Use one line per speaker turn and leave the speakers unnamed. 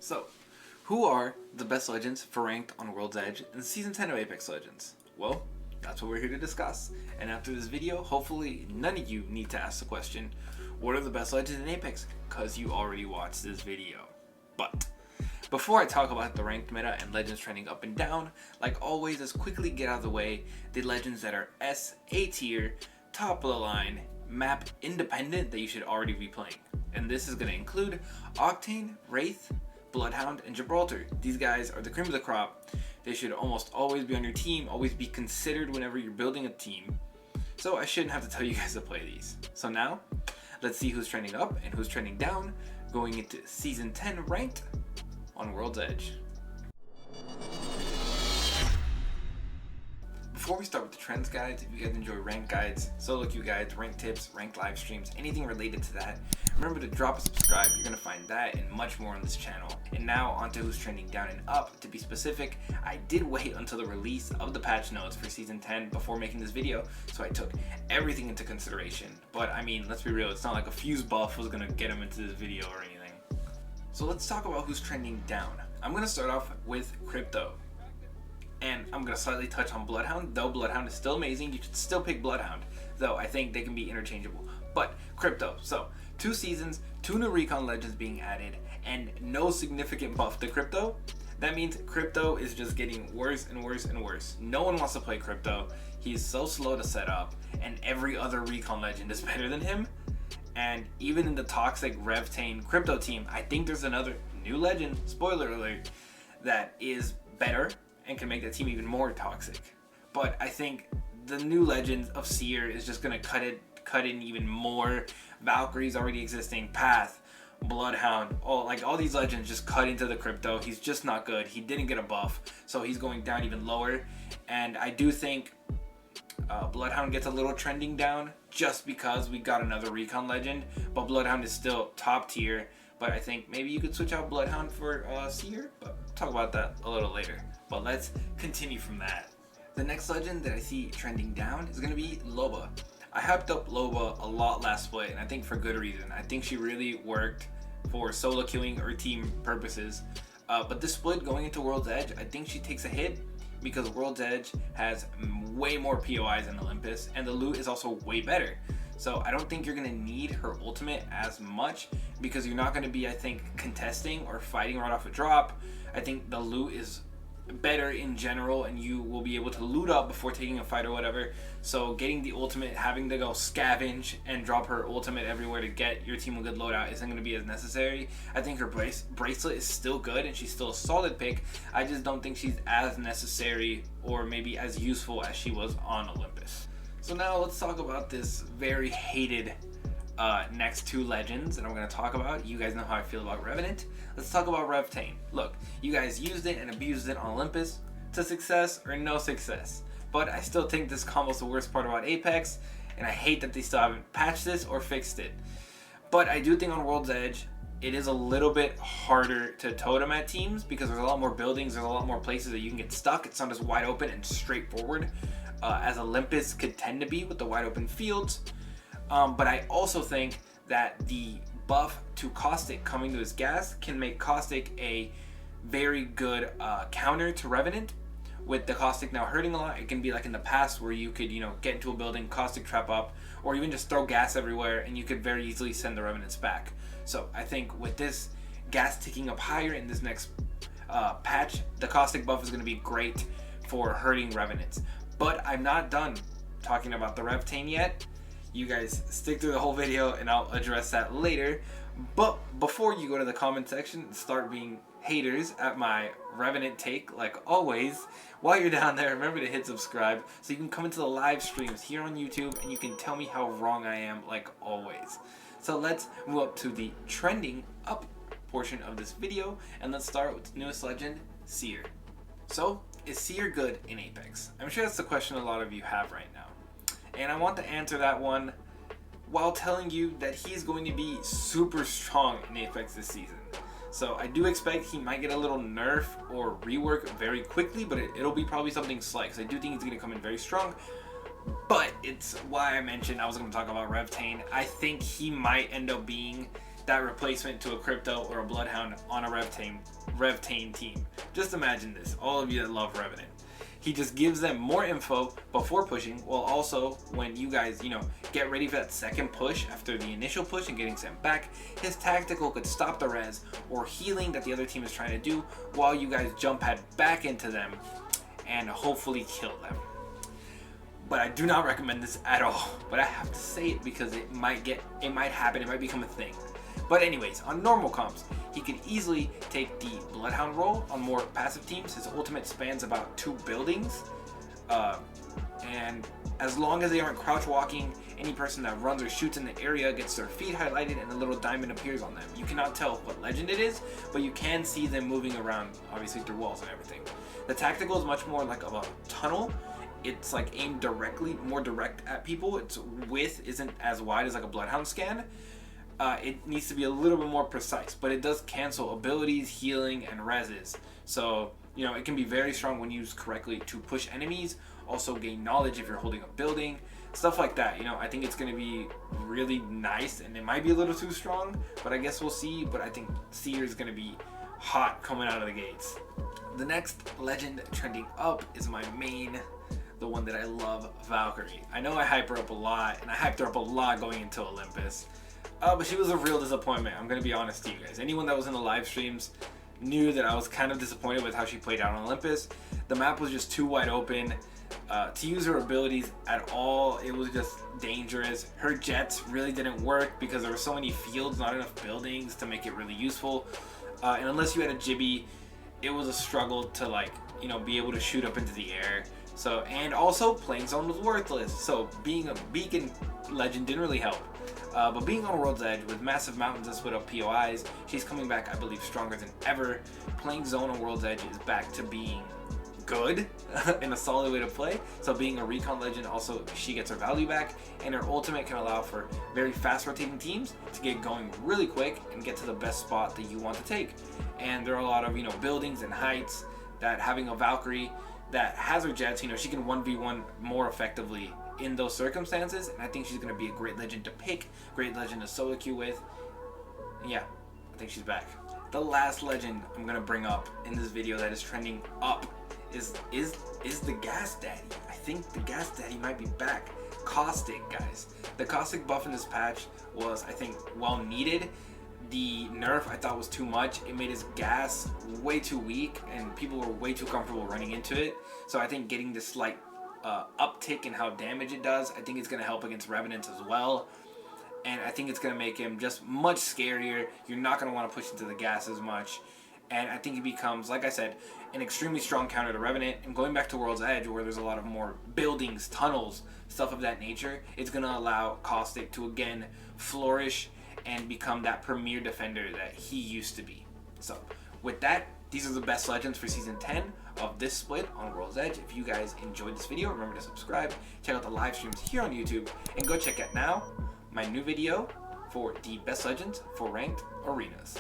So, who are the best legends for ranked on World's Edge in Season 10 of Apex Legends? Well, that's what we're here to discuss. And after this video, hopefully none of you need to ask the question, what are the best legends in Apex? Because you already watched this video. But before I talk about the ranked meta and legends trending up and down, like always, let's quickly get out of the way the legends that are S, A tier, top of the line, map independent that you should already be playing. And this is going to include Octane, Wraith, Bloodhound, and Gibraltar. These guys are the cream of the crop. They should almost always be on your team, always be considered whenever you're building a team. So I shouldn't have to tell you guys to play these. So now, let's see who's trending up and who's trending down going into Season 10 ranked on World's Edge. Before we start with the trends guides, if you guys enjoy rank guides, solo queue guides, rank tips, rank live streams, anything related to that, remember to drop a subscribe. You're going to find that and much more on this channel. And now onto who's trending down and up. To be specific, I did wait until the release of the patch notes for Season 10 before making this video, so I took everything into consideration. But I mean, let's be real, it's not like a fuse buff was going to get him into this video or anything. So let's talk about who's trending down. I'm going to start off with Crypto. And I'm going to slightly touch on Bloodhound, though Bloodhound is still amazing. You should still pick Bloodhound, though I think they can be interchangeable. But Crypto, so 2 seasons, 2 new recon legends being added, and no significant buff to Crypto. That means Crypto is just getting worse and worse and worse. No one wants to play Crypto. He is so slow to set up, and every other recon legend is better than him. And even in the toxic Revtane Crypto team, I think there's another new legend, spoiler alert, that is better and can make that team even more toxic. But I think the new legends of SEER is just gonna cut in even more. Valkyrie's already existing, Path, Bloodhound, all these legends just cut into the Crypto. He's just not good. He didn't get a buff, so he's going down even lower. And I do think Bloodhound gets a little trending down just because we got another recon legend, but Bloodhound is still top tier. But I think maybe you could switch out Bloodhound for SEER, but talk about that a little later. But let's continue from that. The next legend that I see trending down is going to be Loba. I hyped up Loba a lot last split, and I think for good reason. I think she really worked for solo queuing or team purposes. But this split going into World's Edge, I think she takes a hit because World's Edge has way more POIs than Olympus, and the loot is also way better. So I don't think you're going to need her ultimate as much because you're not going to be, I think, contesting or fighting right off a drop. I think the loot is better in general and you will be able to loot up before taking a fight or whatever. So getting the ultimate, having to go scavenge and drop her ultimate everywhere to get your team a good loadout isn't going to be as necessary. I think her bracelet is still good and she's still a solid pick. I just don't think she's as necessary or maybe as useful as she was on Olympus. So now let's talk about this very hated next 2 legends that I'm going to talk about. You guys know how I feel about Revenant. Let's talk about Revtane. Look, you guys used it and abused it on Olympus to success or no success. But I still think this combo is the worst part about Apex, and I hate that they still haven't patched this or fixed it. But I do think on World's Edge, it is a little bit harder to totem at teams because there's a lot more buildings, there's a lot more places that you can get stuck. It's not as wide open and straightforward as Olympus could tend to be with the wide open fields. But I also think that the buff to Caustic coming to his gas can make Caustic a very good counter to Revenant. With the Caustic now hurting a lot, it can be like in the past where you could, get into a building, Caustic trap up, or even just throw gas everywhere and you could very easily send the Revenants back. So I think with this gas ticking up higher in this next patch, the Caustic buff is going to be great for hurting Revenants. But I'm not done talking about the Revtane yet. You guys stick through the whole video and I'll address that later. But before you go to the comment section and start being haters at my Revenant take, like always, while you're down there, remember to hit subscribe so you can come into the live streams here on YouTube and you can tell me how wrong I am, like always. So let's move up to the trending up portion of this video and let's start with the newest legend, SEER. So, is SEER good in Apex? I'm sure that's the question a lot of you have right now. And I want to answer that one while telling you that he's going to be super strong in Apex this season. So I do expect he might get a little nerf or rework very quickly, but it'll be probably something slight because I do think he's going to come in very strong. But it's why I mentioned I was going to talk about Revtane. I think he might end up being that replacement to a Crypto or a Bloodhound on a Rev-Tane team. Just imagine this, all of you that love Revenant. He just gives them more info before pushing, while also when you guys, get ready for that second push after the initial push and getting sent back, his tactical could stop the res or healing that the other team is trying to do while you guys jump pad back into them and hopefully kill them. But I do not recommend this at all. But I have to say it because it might happen, it might become a thing. But anyways, on normal comps, he could easily take the Bloodhound role on more passive teams. His ultimate spans about 2 buildings. And as long as they aren't crouch walking, any person that runs or shoots in the area gets their feet highlighted and a little diamond appears on them. You cannot tell what legend it is, but you can see them moving around, obviously through walls and everything. The tactical is much more like of a tunnel. It's like aimed directly, more direct at people. Its width isn't as wide as like a Bloodhound scan. It needs to be a little bit more precise, but it does cancel abilities, healing, and reses. So, it can be very strong when used correctly to push enemies, also gain knowledge if you're holding a building, stuff like that. I think it's going to be really nice, and it might be a little too strong, but I guess we'll see. But I think SEER is going to be hot coming out of the gates. The next legend trending up is my main, the one that I love, Valkyrie. I know I hype her up a lot, and I hyped her up a lot going into Olympus. But she was a real disappointment. I'm going to be honest to you guys. Anyone that was in the live streams knew that I was kind of disappointed with how she played out on Olympus. The map was just too wide open. To use her abilities at all, it was just dangerous. Her jets really didn't work because there were so many fields, not enough buildings to make it really useful. And unless you had a Jibby, it was a struggle to be able to shoot up into the air. So, and also playing zone was worthless. So being a beacon legend didn't really help. But being on World's Edge with massive mountains and split up POIs, she's coming back, I believe, stronger than ever. Playing zone on World's Edge is back to being good in a solid way to play. So being a recon legend, also she gets her value back, and her ultimate can allow for very fast rotating teams to get going really quick and get to the best spot that you want to take. And there are a lot of buildings and heights that having a Valkyrie that has her jets, she can 1v1 more effectively in those circumstances, and I think she's going to be a great legend to pick, great legend to solo queue with. And yeah, I think she's back. The last legend I'm going to bring up in this video that is trending up is the Gas Daddy. I think the Gas Daddy might be back. Caustic, guys. The Caustic buff in this patch was, I think, well needed. The nerf I thought was too much. It made his gas way too weak, and people were way too comfortable running into it. So I think getting this slight uptick in how damage it does, I think it's going to help against Revenants as well. And I think it's going to make him just much scarier. You're not going to want to push into the gas as much. And I think he becomes, like I said, an extremely strong counter to Revenant. And going back to World's Edge, where there's a lot of more buildings, tunnels, stuff of that nature, it's going to allow Caustic to again flourish and become that premier defender that he used to be. So with that, these are the best legends for Season 10 of this split on World's Edge. If you guys enjoyed this video, remember to subscribe, check out the live streams here on YouTube, and go check out now my new video for the best legends for ranked arenas.